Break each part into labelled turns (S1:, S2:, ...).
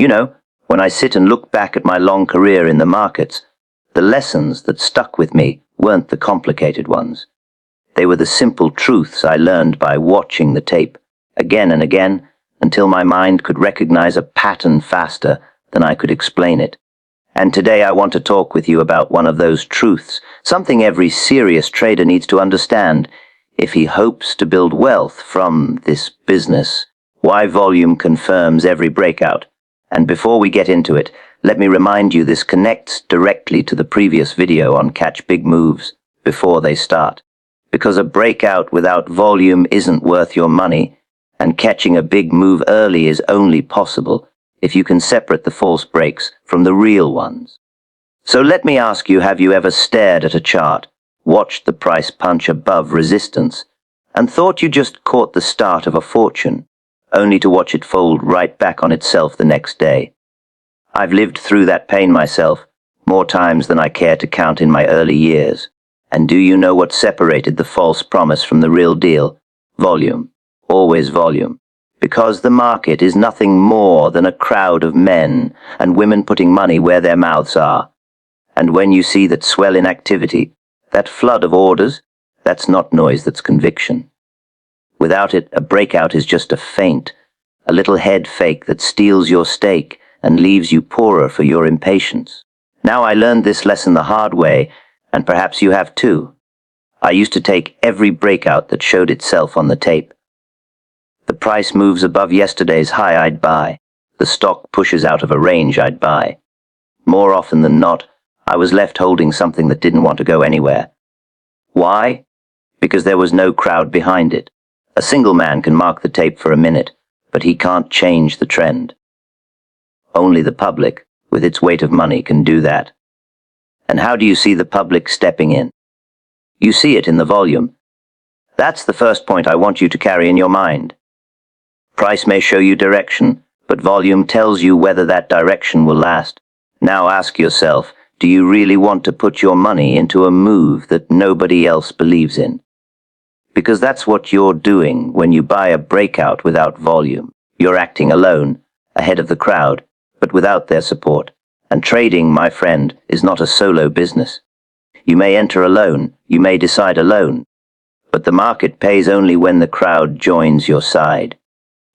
S1: You know, when I sit and look back at my long career in the markets, the lessons that stuck with me weren't the complicated ones. They were the simple truths I learned by watching the tape again and again until my mind could recognize a pattern faster than I could explain it. And today I want to talk with you about one of those truths, something every serious trader needs to understand if he hopes to build wealth from this business. Why volume confirms every breakout. And before we get into it, let me remind you this connects directly to the previous video on catch big moves before they start. Because a breakout without volume isn't worth your money, and catching a big move early is only possible if you can separate the false breaks from the real ones. So let me ask you, have you ever stared at a chart, watched the price punch above resistance, and thought you just caught the start of a fortune, only to watch it fold right back on itself the next day? I've lived through that pain myself, more times than I care to count in my early years. And do you know what separated the false promise from the real deal? Volume. Always volume. Because the market is nothing more than a crowd of men and women putting money where their mouths are. And when you see that swell in activity, that flood of orders, that's not noise, that's conviction. Without it, a breakout is just a feint, a little head fake that steals your stake and leaves you poorer for your impatience. Now I learned this lesson the hard way, and perhaps you have too. I used to take every breakout that showed itself on the tape. The price moves above yesterday's high, I'd buy. The stock pushes out of a range, I'd buy. More often than not, I was left holding something that didn't want to go anywhere. Why? Because there was no crowd behind it. A single man can mark the tape for a minute, but he can't change the trend. Only the public, with its weight of money, can do that. And how do you see the public stepping in? You see it in the volume. That's the first point I want you to carry in your mind. Price may show you direction, but volume tells you whether that direction will last. Now ask yourself, do you really want to put your money into a move that nobody else believes in? Because that's what you're doing when you buy a breakout without volume. You're acting alone, ahead of the crowd, but without their support. And trading, my friend, is not a solo business. You may enter alone, you may decide alone, but the market pays only when the crowd joins your side.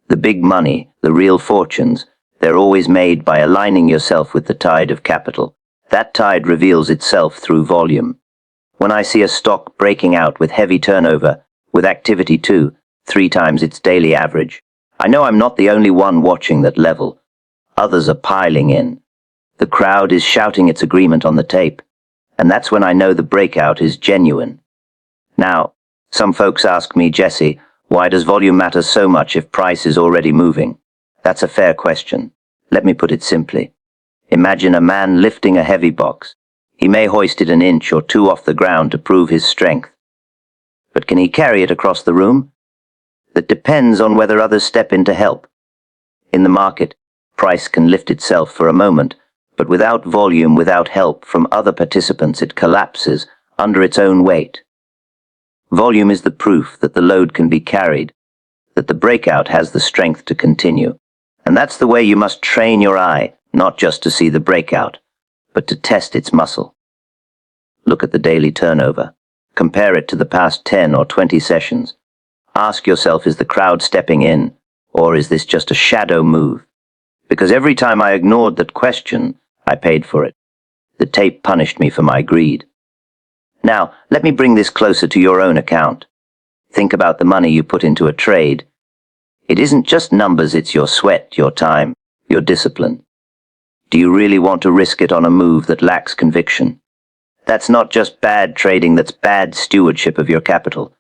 S1: The big money, the real fortunes, they're always made by aligning yourself with the tide of capital. That tide reveals itself through volume. When I see a stock breaking out with heavy turnover, with activity too, 3 times its daily average, I know I'm not the only one watching that level. Others are piling in. The crowd is shouting its agreement on the tape, and that's when I know the breakout is genuine. Now, some folks ask me, Jesse, why does volume matter so much if price is already moving? That's a fair question. Let me put it simply. Imagine a man lifting a heavy box. He may hoist it an inch or 2 off the ground to prove his strength. But can he carry it across the room? That depends on whether others step in to help. In the market, price can lift itself for a moment, but without volume, without help from other participants, it collapses under its own weight. Volume is the proof that the load can be carried, that the breakout has the strength to continue. And that's the way you must train your eye, not just to see the breakout, but to test its muscle. Look at the daily turnover. Compare it to the past 10 or 20 sessions. Ask yourself, is the crowd stepping in, or is this just a shadow move? Because every time I ignored that question, I paid for it. The tape punished me for my greed. Now, let me bring this closer to your own account. Think about the money you put into a trade. It isn't just numbers, it's your sweat, your time, your discipline. Do you really want to risk it on a move that lacks conviction? That's not just bad trading, that's bad stewardship of your capital.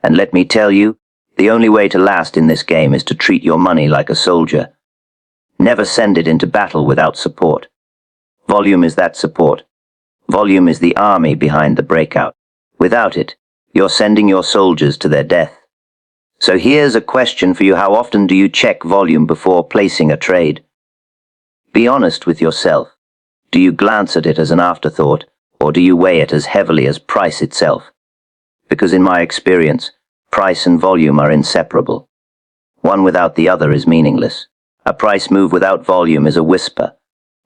S1: And let me tell you, the only way to last in this game is to treat your money like a soldier. Never send it into battle without support. Volume is that support. Volume is the army behind the breakout. Without it, you're sending your soldiers to their death. So here's a question for you. How often do you check volume before placing a trade? Be honest with yourself. Do you glance at it as an afterthought, or do you weigh it as heavily as price itself? Because in my experience, price and volume are inseparable. One without the other is meaningless. A price move without volume is a whisper.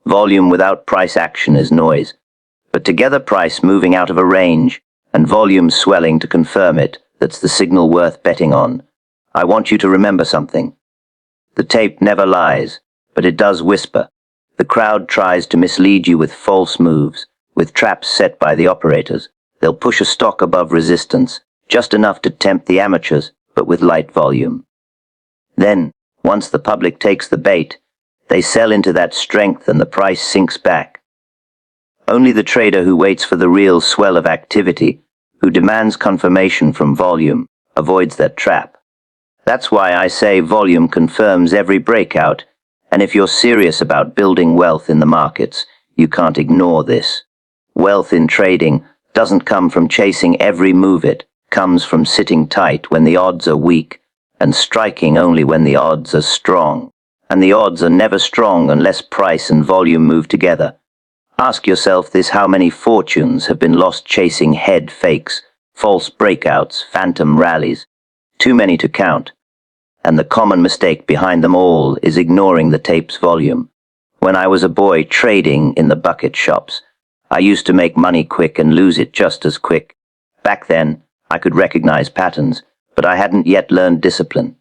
S1: Volume without price action is noise. But together, price moving out of a range and volume swelling to confirm it, that's the signal worth betting on. I want you to remember something. The tape never lies, but it does whisper. The crowd tries to mislead you with false moves, with traps set by the operators. They'll push a stock above resistance, just enough to tempt the amateurs, but with light volume. Then, once the public takes the bait, they sell into that strength and the price sinks back. Only the trader who waits for the real swell of activity, who demands confirmation from volume, avoids that trap. That's why I say volume confirms every breakout, and if you're serious about building wealth in the markets, you can't ignore this. Wealth in trading doesn't come from chasing every move, it comes from sitting tight when the odds are weak and striking only when the odds are strong. And the odds are never strong unless price and volume move together. Ask yourself this: how many fortunes have been lost chasing head fakes, false breakouts, phantom rallies? Too many to count. And the common mistake behind them all is ignoring the tape's volume. When I was a boy trading in the bucket shops, I used to make money quick and lose it just as quick. Back then, I could recognize patterns, but I hadn't yet learned discipline.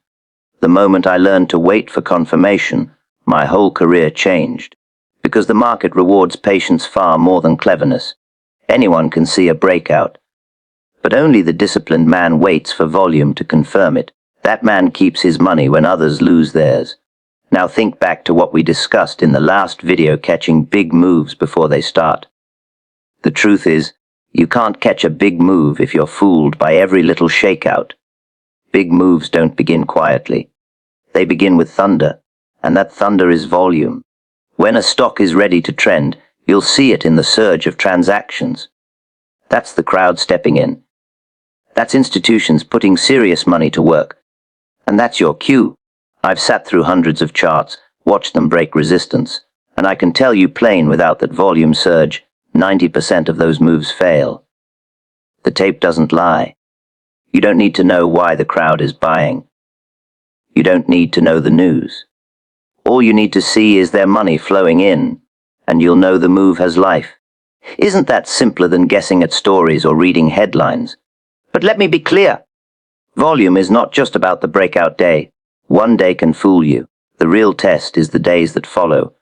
S1: The moment I learned to wait for confirmation, my whole career changed. Because the market rewards patience far more than cleverness. Anyone can see a breakout, but only the disciplined man waits for volume to confirm it. That man keeps his money when others lose theirs. Now think back to what we discussed in the last video, catching big moves before they start. The truth is, you can't catch a big move if you're fooled by every little shakeout. Big moves don't begin quietly. They begin with thunder, and that thunder is volume. When a stock is ready to trend, you'll see it in the surge of transactions. That's the crowd stepping in. That's institutions putting serious money to work. And that's your cue. I've sat through hundreds of charts, watched them break resistance, and I can tell you plain, without that volume surge, 90% of those moves fail. The tape doesn't lie. You don't need to know why the crowd is buying. You don't need to know the news. All you need to see is their money flowing in, and you'll know the move has life. Isn't that simpler than guessing at stories or reading headlines? But let me be clear. Volume is not just about the breakout day. One day can fool you. The real test is the days that follow.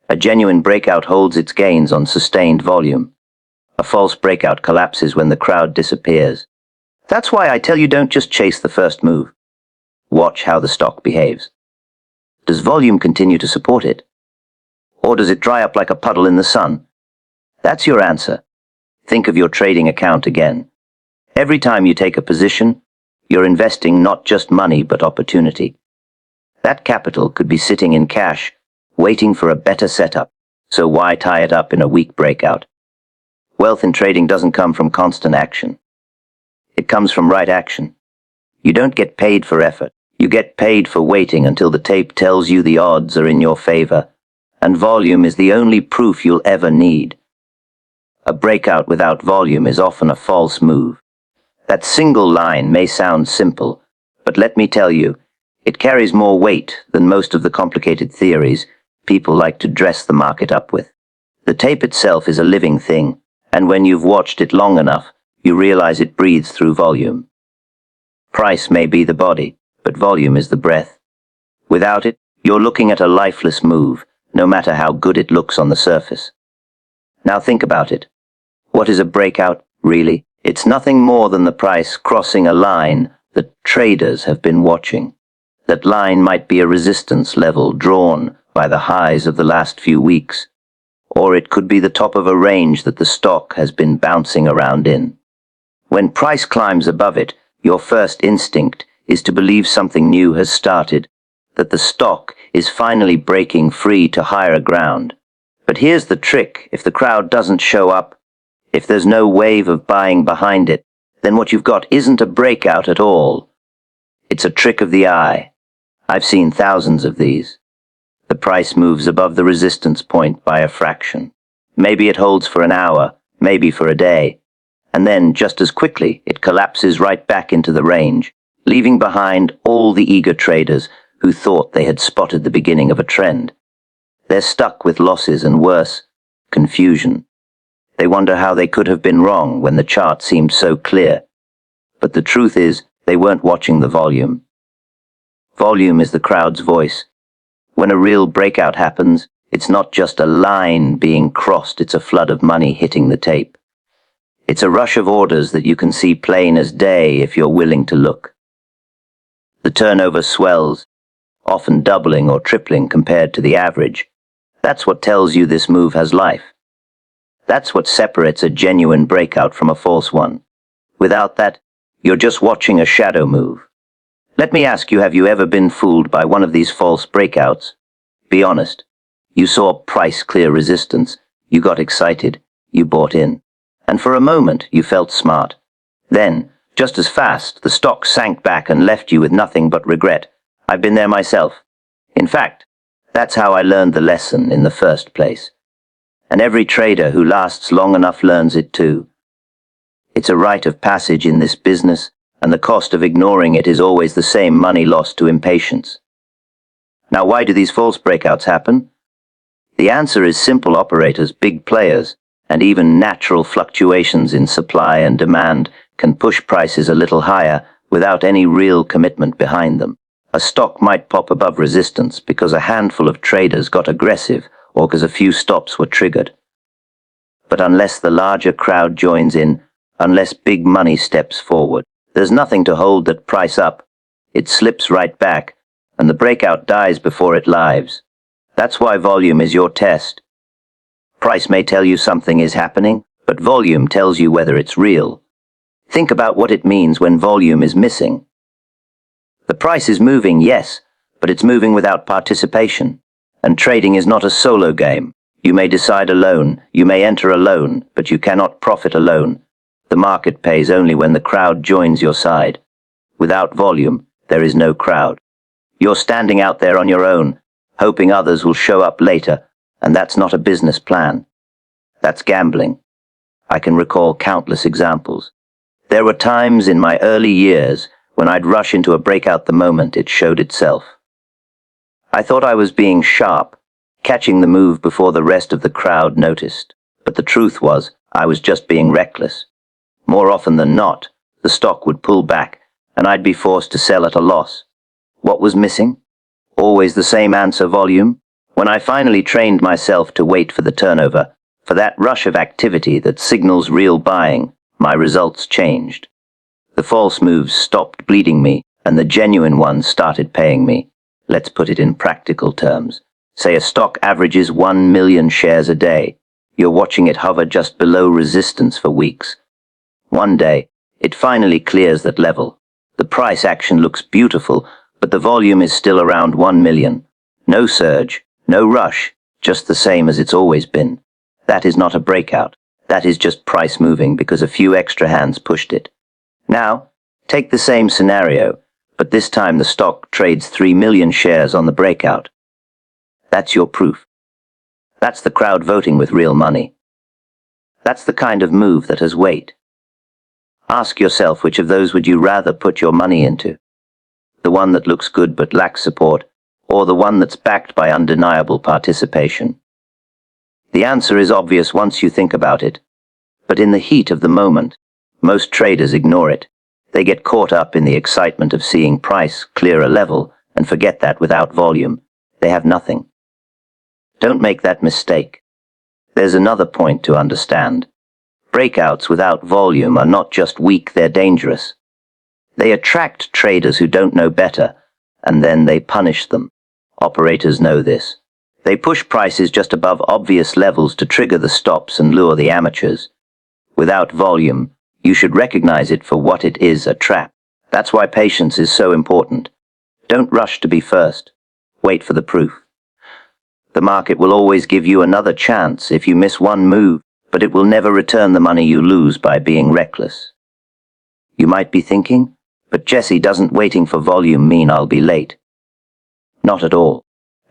S1: A genuine breakout holds its gains on sustained volume. A false breakout collapses when the crowd disappears. That's why I tell you, don't just chase the first move. Watch how the stock behaves. Does volume continue to support it? Or does it dry up like a puddle in the sun? That's your answer. Think of your trading account again. Every time you take a position, you're investing not just money but opportunity. That capital could be sitting in cash, waiting for a better setup, so why tie it up in a weak breakout? Wealth in trading doesn't come from constant action. It comes from right action. You don't get paid for effort. You get paid for waiting until the tape tells you the odds are in your favor, and volume is the only proof you'll ever need. A breakout without volume is often a false move. That single line may sound simple, but let me tell you, it carries more weight than most of the complicated theories people like to dress the market up with. The tape itself is a living thing, and when you've watched it long enough, you realize it breathes through volume. Price may be the body, but volume is the breath. Without it, you're looking at a lifeless move, no matter how good it looks on the surface. Now think about it. What is a breakout, really? It's nothing more than the price crossing a line that traders have been watching. That line might be a resistance level drawn by the highs of the last few weeks, or it could be the top of a range that the stock has been bouncing around in. When price climbs above it, your first instinct is to believe something new has started, that the stock is finally breaking free to higher ground. But here's the trick: if the crowd doesn't show up, if there's no wave of buying behind it, then what you've got isn't a breakout at all. It's a trick of the eye. I've seen thousands of these. The price moves above the resistance point by a fraction. Maybe it holds for an hour, maybe for a day, and then just as quickly it collapses right back into the range, leaving behind all the eager traders who thought they had spotted the beginning of a trend. They're stuck with losses and worse, confusion. They wonder how they could have been wrong when the chart seemed so clear. But the truth is, they weren't watching the volume. Volume is the crowd's voice. When a real breakout happens, it's not just a line being crossed, it's a flood of money hitting the tape. It's a rush of orders that you can see plain as day if you're willing to look. The turnover swells, often doubling or tripling compared to the average. That's what tells you this move has life. That's what separates a genuine breakout from a false one. Without that, you're just watching a shadow move. Let me ask you, have you ever been fooled by one of these false breakouts? Be honest. You saw price clear resistance, you got excited, you bought in. And for a moment, you felt smart. Then, just as fast, the stock sank back and left you with nothing but regret. I've been there myself. In fact, that's how I learned the lesson in the first place. And every trader who lasts long enough learns it too. It's a rite of passage in this business, and the cost of ignoring it is always the same money lost to impatience. Now, why do these false breakouts happen? The answer is simple: operators, big players, and even natural fluctuations in supply and demand can push prices a little higher without any real commitment behind them. A stock might pop above resistance because a handful of traders got aggressive or because a few stops were triggered. But unless the larger crowd joins in, unless big money steps forward, there's nothing to hold that price up. It slips right back, and the breakout dies before it lives. That's why volume is your test. Price may tell you something is happening, but volume tells you whether it's real. Think about what it means when volume is missing. The price is moving, yes, but it's moving without participation. And trading is not a solo game. You may decide alone, you may enter alone, but you cannot profit alone. The market pays only when the crowd joins your side. Without volume, there is no crowd. You're standing out there on your own, hoping others will show up later, and that's not a business plan. That's gambling. I can recall countless examples. There were times in my early years when I'd rush into a breakout the moment it showed itself. I thought I was being sharp, catching the move before the rest of the crowd noticed. But the truth was, I was just being reckless. More often than not, the stock would pull back, and I'd be forced to sell at a loss. What was missing? Always the same answer: volume. When I finally trained myself to wait for the turnover, for that rush of activity that signals real buying, my results changed. The false moves stopped bleeding me, and the genuine ones started paying me. Let's put it in practical terms. Say a stock averages 1 million shares a day. You're watching it hover just below resistance for weeks. One day, it finally clears that level. The price action looks beautiful, but the volume is still around 1 million. No surge, no rush, just the same as it's always been. That is not a breakout. That is just price moving because a few extra hands pushed it. Now, take the same scenario, but this time the stock trades 3 million shares on the breakout. That's your proof. That's the crowd voting with real money. That's the kind of move that has weight. Ask yourself, which of those would you rather put your money into? The one that looks good but lacks support, or the one that's backed by undeniable participation? The answer is obvious once you think about it, but in the heat of the moment, most traders ignore it. They get caught up in the excitement of seeing price clear a level and forget that without volume, they have nothing. Don't make that mistake. There's another point to understand. Breakouts without volume are not just weak, they're dangerous. They attract traders who don't know better, and then they punish them. Operators know this. They push prices just above obvious levels to trigger the stops and lure the amateurs. Without volume, you should recognize it for what it is: a trap. That's why patience is so important. Don't rush to be first. Wait for the proof. The market will always give you another chance if you miss one move, but it will never return the money you lose by being reckless. You might be thinking, but Jesse, doesn't waiting for volume mean I'll be late? Not at all.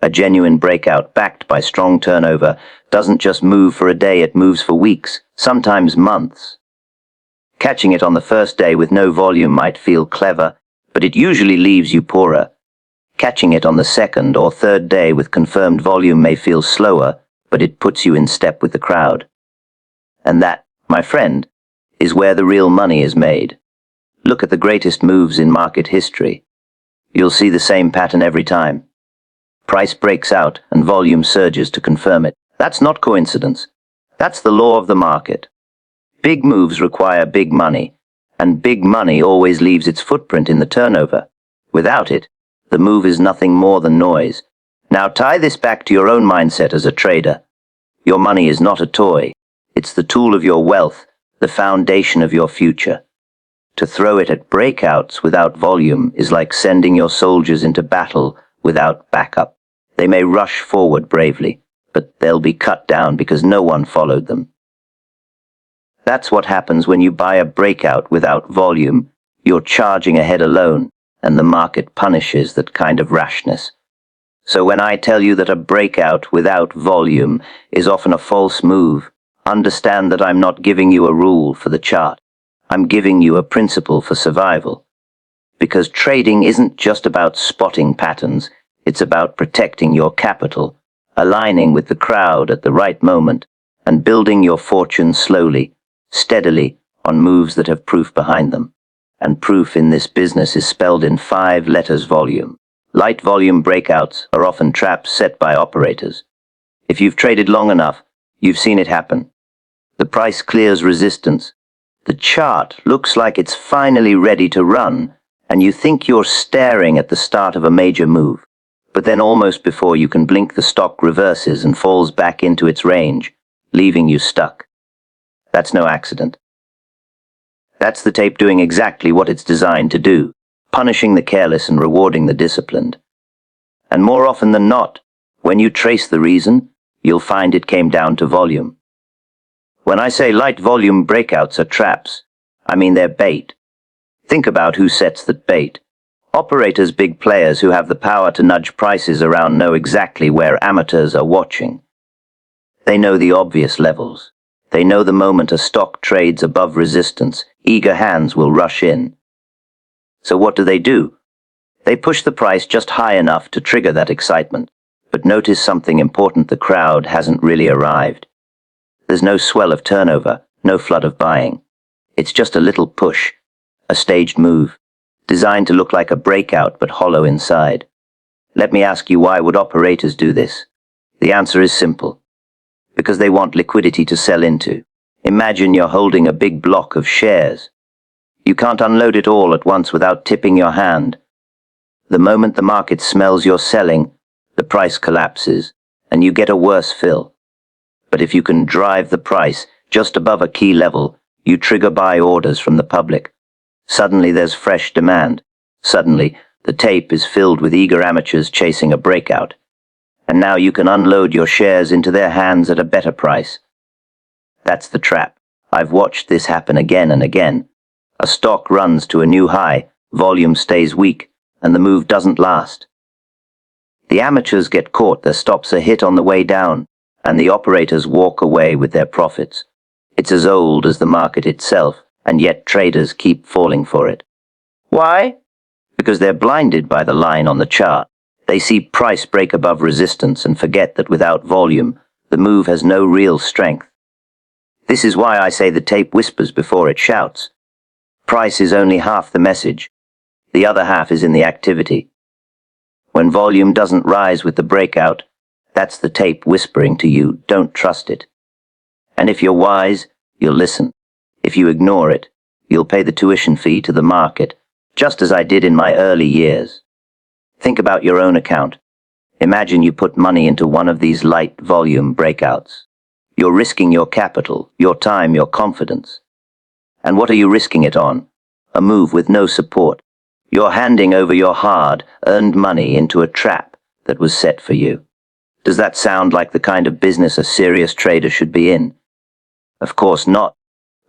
S1: A genuine breakout backed by strong turnover doesn't just move for a day, it moves for weeks, sometimes months. Catching it on the first day with no volume might feel clever, but it usually leaves you poorer. Catching it on the second or third day with confirmed volume may feel slower, but it puts you in step with the crowd. And that, my friend, is where the real money is made. Look at the greatest moves in market history. You'll see the same pattern every time. Price breaks out and volume surges to confirm it. That's not coincidence. That's the law of the market. Big moves require big money, and big money always leaves its footprint in the turnover. Without it, the move is nothing more than noise. Now tie this back to your own mindset as a trader. Your money is not a toy. It's the tool of your wealth, the foundation of your future. To throw it at breakouts without volume is like sending your soldiers into battle without backup. They may rush forward bravely, but they'll be cut down because no one followed them. That's what happens when you buy a breakout without volume. You're charging ahead alone, and the market punishes that kind of rashness. So when I tell you that a breakout without volume is often a false move, understand that I'm not giving you a rule for the chart. I'm giving you a principle for survival. Because trading isn't just about spotting patterns, it's about protecting your capital, aligning with the crowd at the right moment, and building your fortune slowly, steadily, on moves that have proof behind them. And proof in this business is spelled in 5 letters: volume. Light volume breakouts are often traps set by operators. If you've traded long enough, you've seen it happen. The price clears resistance. The chart looks like it's finally ready to run, and you think you're staring at the start of a major move. But then almost before you can blink, the stock reverses and falls back into its range, leaving you stuck. That's no accident. That's the tape doing exactly what it's designed to do, punishing the careless and rewarding the disciplined. And more often than not, when you trace the reason, you'll find it came down to volume. When I say light volume breakouts are traps, I mean they're bait. Think about who sets that bait. Operators, big players who have the power to nudge prices around, know exactly where amateurs are watching. They know the obvious levels. They know the moment a stock trades above resistance, eager hands will rush in. So what do? They push the price just high enough to trigger that excitement. But notice something important: the crowd hasn't really arrived. There's no swell of turnover, no flood of buying. It's just a little push, a staged move, designed to look like a breakout but hollow inside. Let me ask you, why would operators do this? The answer is simple. Because they want liquidity to sell into. Imagine you're holding a big block of shares. You can't unload it all at once without tipping your hand. The moment the market smells you're selling, the price collapses, and you get a worse fill. But if you can drive the price just above a key level, you trigger buy orders from the public. Suddenly there's fresh demand. Suddenly, the tape is filled with eager amateurs chasing a breakout. And now you can unload your shares into their hands at a better price. That's the trap. I've watched this happen again and again. A stock runs to a new high, volume stays weak, and the move doesn't last. The amateurs get caught, their stops are hit on the way down, and the operators walk away with their profits. It's as old as the market itself, and yet traders keep falling for it. Why? Because they're blinded by the line on the chart. They see price break above resistance and forget that without volume, the move has no real strength. This is why I say the tape whispers before it shouts. Price is only half the message. The other half is in the activity. When volume doesn't rise with the breakout, that's the tape whispering to you, don't trust it. And if you're wise, you'll listen. If you ignore it, you'll pay the tuition fee to the market, just as I did in my early years. Think about your own account. Imagine you put money into one of these light volume breakouts. You're risking your capital, your time, your confidence. And what are you risking it on? A move with no support. You're handing over your hard-earned money into a trap that was set for you. Does that sound like the kind of business a serious trader should be in? Of course not.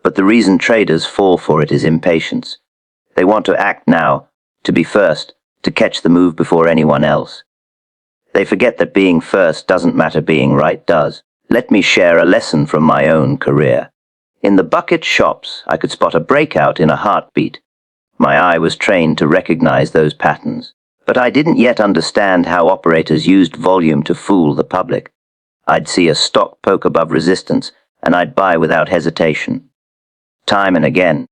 S1: But the reason traders fall for it is impatience. They want to act now, to be first, to catch the move before anyone else. They forget that being first doesn't matter, being right does. Let me share a lesson from my own career. In the bucket shops, I could spot a breakout in a heartbeat. My eye was trained to recognize those patterns. But I didn't yet understand how operators used volume to fool the public. I'd see a stock poke above resistance, and I'd buy without hesitation. Time and again.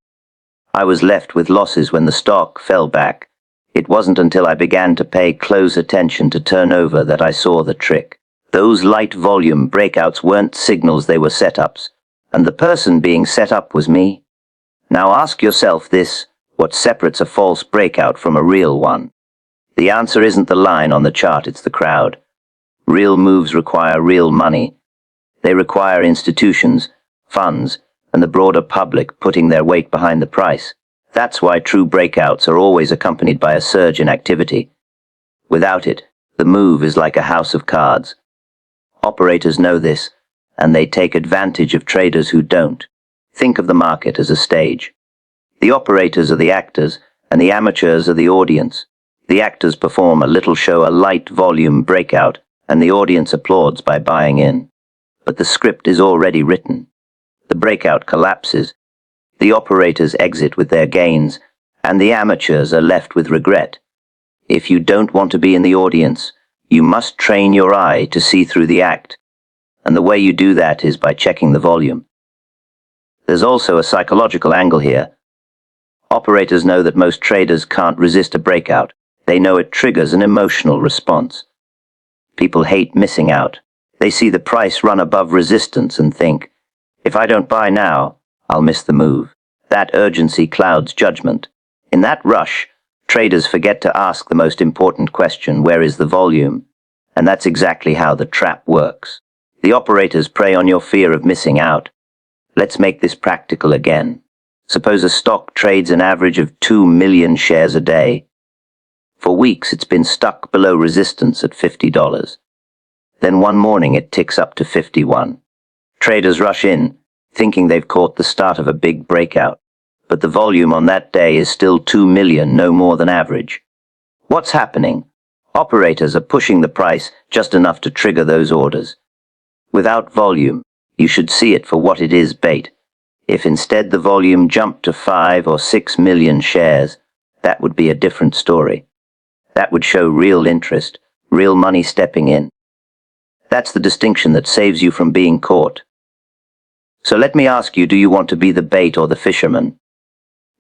S1: I was left with losses when the stock fell back. It wasn't until I began to pay close attention to turnover that I saw the trick. Those light volume breakouts weren't signals, they were setups, and the person being set up was me. Now ask yourself this: what separates a false breakout from a real one? The answer isn't the line on the chart, it's the crowd. Real moves require real money. They require institutions, funds, and the broader public putting their weight behind the price. That's why true breakouts are always accompanied by a surge in activity. Without it, the move is like a house of cards. Operators know this, and they take advantage of traders who don't. Think of the market as a stage. The operators are the actors, and the amateurs are the audience. The actors perform a little show, a light volume breakout, and the audience applauds by buying in. But the script is already written. The breakout collapses. The operators exit with their gains, and the amateurs are left with regret. If you don't want to be in the audience, you must train your eye to see through the act. And the way you do that is by checking the volume. There's also a psychological angle here. Operators know that most traders can't resist a breakout. They know it triggers an emotional response. People hate missing out. They see the price run above resistance and think, if I don't buy now, I'll miss the move. That urgency clouds judgment. In that rush, traders forget to ask the most important question: where is the volume? And that's exactly how the trap works. The operators prey on your fear of missing out. Let's make this practical again. Suppose a stock trades an average of 2 million shares a day. For weeks it's been stuck below resistance at $50. Then one morning it ticks up to 51. Traders rush in, thinking they've caught the start of a big breakout. But the volume on that day is still 2 million, no more than average. What's happening? Operators are pushing the price just enough to trigger those orders. Without volume, you should see it for what it is, bait. If instead the volume jumped to 5 or 6 million shares, that would be a different story. That would show real interest, real money stepping in. That's the distinction that saves you from being caught. So let me ask you, do you want to be the bait or the fisherman?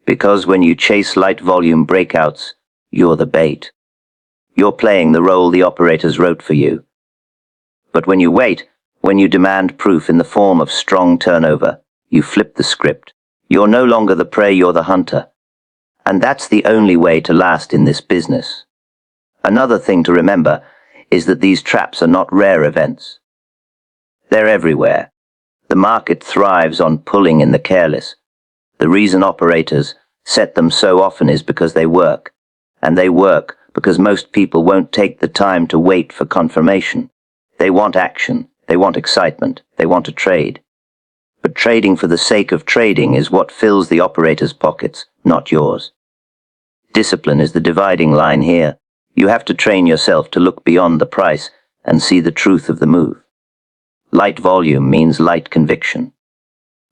S1: Because when you chase light volume breakouts, you're the bait. You're playing the role the operators wrote for you. But when you wait, when you demand proof in the form of strong turnover, you flip the script. You're no longer the prey, you're the hunter. And that's the only way to last in this business. Another thing to remember is that these traps are not rare events. They're everywhere. The market thrives on pulling in the careless. The reason operators set them so often is because they work. And they work because most people won't take the time to wait for confirmation. They want action, they want excitement, they want to trade. But trading for the sake of trading is what fills the operator's pockets, not yours. Discipline is the dividing line here. You have to train yourself to look beyond the price and see the truth of the move. Light volume means light conviction.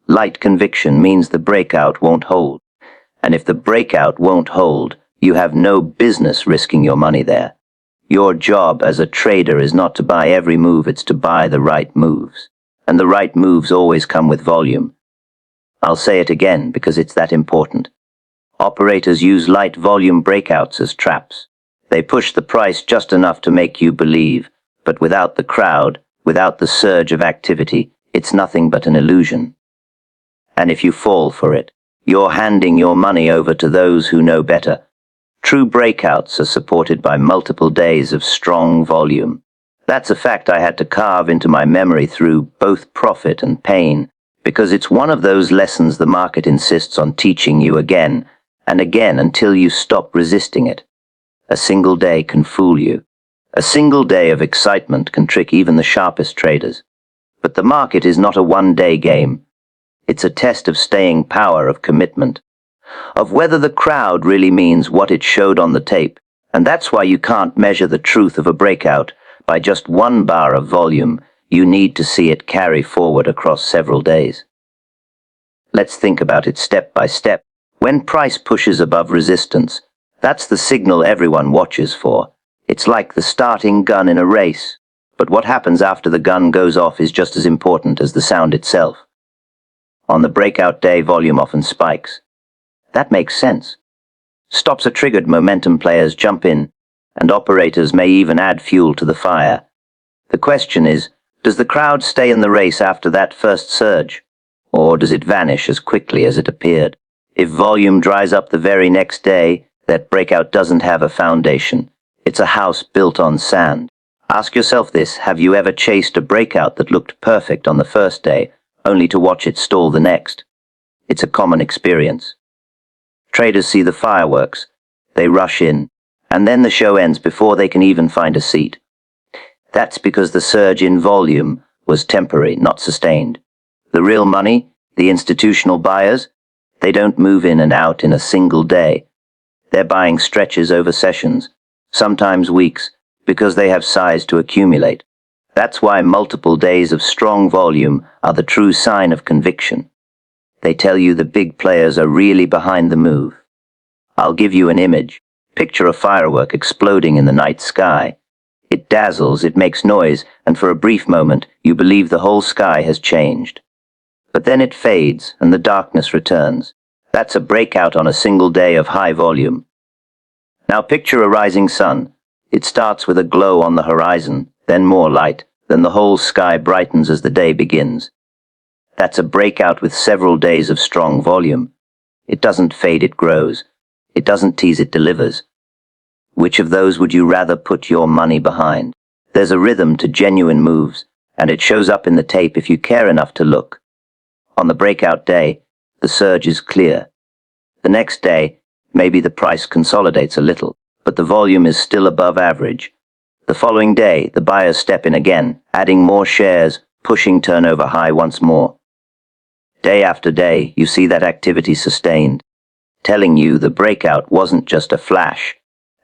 S1: Light conviction means the breakout won't hold. And if the breakout won't hold, you have no business risking your money there. Your job as a trader is not to buy every move, it's to buy the right moves. And the right moves always come with volume. I'll say it again because it's that important. Operators use light volume breakouts as traps. They push the price just enough to make you believe, but without the crowd, without the surge of activity, it's nothing but an illusion. And if you fall for it, you're handing your money over to those who know better. True breakouts are supported by multiple days of strong volume. That's a fact I had to carve into my memory through both profit and pain, because it's one of those lessons the market insists on teaching you again and again until you stop resisting it. A single day can fool you. A single day of excitement can trick even the sharpest traders. But the market is not a one-day game. It's a test of staying power, of commitment, of whether the crowd really means what it showed on the tape. And that's why you can't measure the truth of a breakout by just one bar of volume. You need to see it carry forward across several days. Let's think about it step by step. When price pushes above resistance, That's the signal everyone watches for. It's like the starting gun in a race. But what happens after the gun goes off is just as important as the sound itself. On the breakout day, volume often spikes. That makes sense. Stops are triggered, momentum players jump in, and operators may even add fuel to the fire. The question is, does the crowd stay in the race after that first surge? Or does it vanish as quickly as it appeared? If volume dries up the very next day, that breakout doesn't have a foundation. It's a house built on sand. Ask yourself this: have you ever chased a breakout that looked perfect on the first day, only to watch it stall the next? It's a common experience. Traders see the fireworks. They rush in, and then the show ends before they can even find a seat. That's because the surge in volume was temporary, not sustained. The real money, the institutional buyers, they don't move in and out in a single day. They're buying stretches over sessions, sometimes weeks, because they have size to accumulate. That's why multiple days of strong volume are the true sign of conviction. They tell you the big players are really behind the move. I'll give you an image. Picture a firework exploding in the night sky. It dazzles, it makes noise, and for a brief moment you believe the whole sky has changed. But then it fades and the darkness returns. That's a breakout on a single day of high volume. Now picture a rising sun. It starts with a glow on the horizon, then more light, then the whole sky brightens as the day begins. That's a breakout with several days of strong volume. It doesn't fade, it grows. It doesn't tease, it delivers. Which of those would you rather put your money behind? There's a rhythm to genuine moves, and it shows up in the tape if you care enough to look. On the breakout day, the surge is clear. The next day, maybe the price consolidates a little, but the volume is still above average. The following day, the buyers step in again, adding more shares, pushing turnover high once more. Day after day, you see that activity sustained, telling you the breakout wasn't just a flash.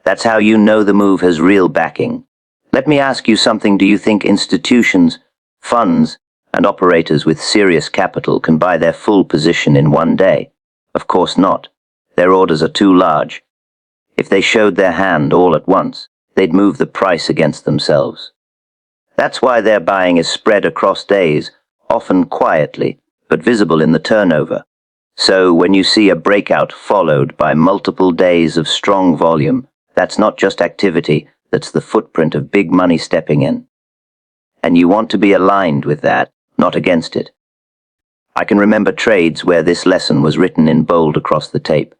S1: That's how you know the move has real backing. Let me ask you something: do you think institutions, funds, and operators with serious capital can buy their full position in one day? Of course not. Their orders are too large. If they showed their hand all at once, they'd move the price against themselves. That's why their buying is spread across days, often quietly, but visible in the turnover. So when you see a breakout followed by multiple days of strong volume, that's not just activity, that's the footprint of big money stepping in. And you want to be aligned with that, not against it. I can remember trades where this lesson was written in bold across the tape.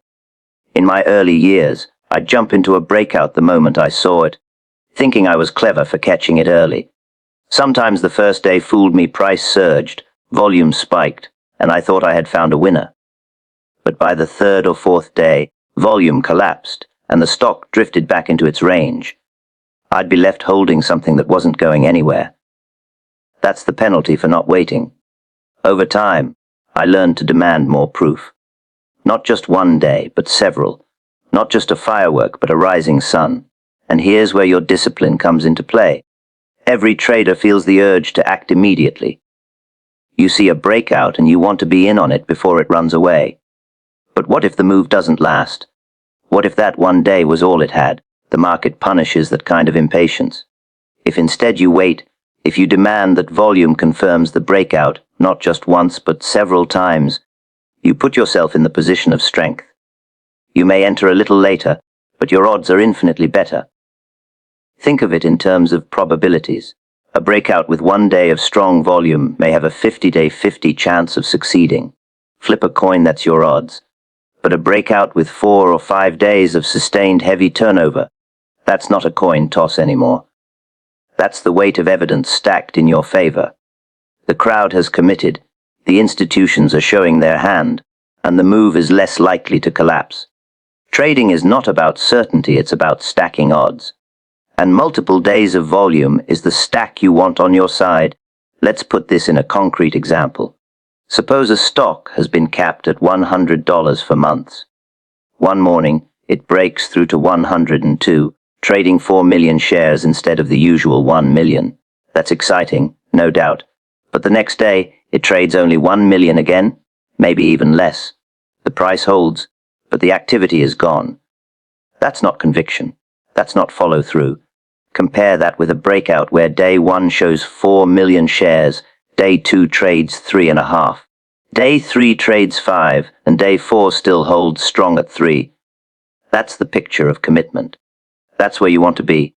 S1: In my early years, I'd jump into a breakout the moment I saw it, thinking I was clever for catching it early. Sometimes the first day fooled me: price surged, volume spiked, and I thought I had found a winner. But by the third or fourth day, volume collapsed, and the stock drifted back into its range. I'd be left holding something that wasn't going anywhere. That's the penalty for not waiting. Over time, I learned to demand more proof. Not just one day, but several. Not just a firework, but a rising sun. And here's where your discipline comes into play. Every trader feels the urge to act immediately. You see a breakout and you want to be in on it before it runs away. But what if the move doesn't last? What if that one day was all it had? The market punishes that kind of impatience. If instead you wait, if you demand that volume confirms the breakout, not just once but several times, you put yourself in the position of strength. You may enter a little later, but your odds are infinitely better. Think of it in terms of probabilities. A breakout with one day of strong volume may have a 50-day 50 chance of succeeding. Flip a coin, that's your odds. But a breakout with 4 or 5 days of sustained heavy turnover, that's not a coin toss anymore. That's the weight of evidence stacked in your favor. The crowd has committed, the institutions are showing their hand, and the move is less likely to collapse. Trading is not about certainty, it's about stacking odds. And multiple days of volume is the stack you want on your side. Let's put this in a concrete example. Suppose a stock has been capped at $100 for months. One morning, it breaks through to 102, trading 4 million shares instead of the usual 1 million. That's exciting, no doubt. But the next day, it trades only 1 million again, maybe even less. The price holds, but the activity is gone. That's not conviction. That's not follow through. Compare that with a breakout where day 1 shows 4 million shares, day 2 trades 3.5. Day 3 trades 5, and day 4 still holds strong at 3. That's the picture of commitment. That's where you want to be.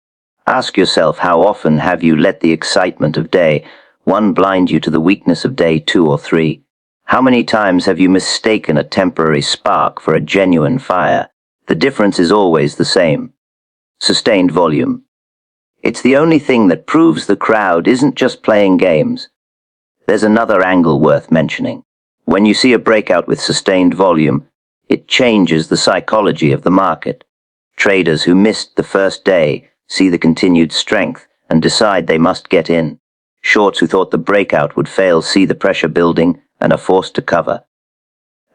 S1: Ask yourself, how often have you let the excitement of day 1 blind you to the weakness of day 2 or 3? How many times have you mistaken a temporary spark for a genuine fire? The difference is always the same. Sustained volume. It's the only thing that proves the crowd isn't just playing games. There's another angle worth mentioning. When you see a breakout with sustained volume, it changes the psychology of the market. Traders who missed the first day see the continued strength and decide they must get in. Shorts who thought the breakout would fail see the pressure building and are forced to cover.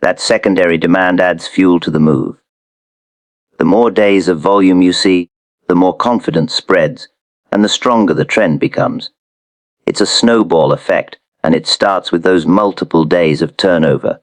S1: That secondary demand adds fuel to the move. The more days of volume you see, the more confidence spreads, and the stronger the trend becomes. It's a snowball effect, and it starts with those multiple days of turnover.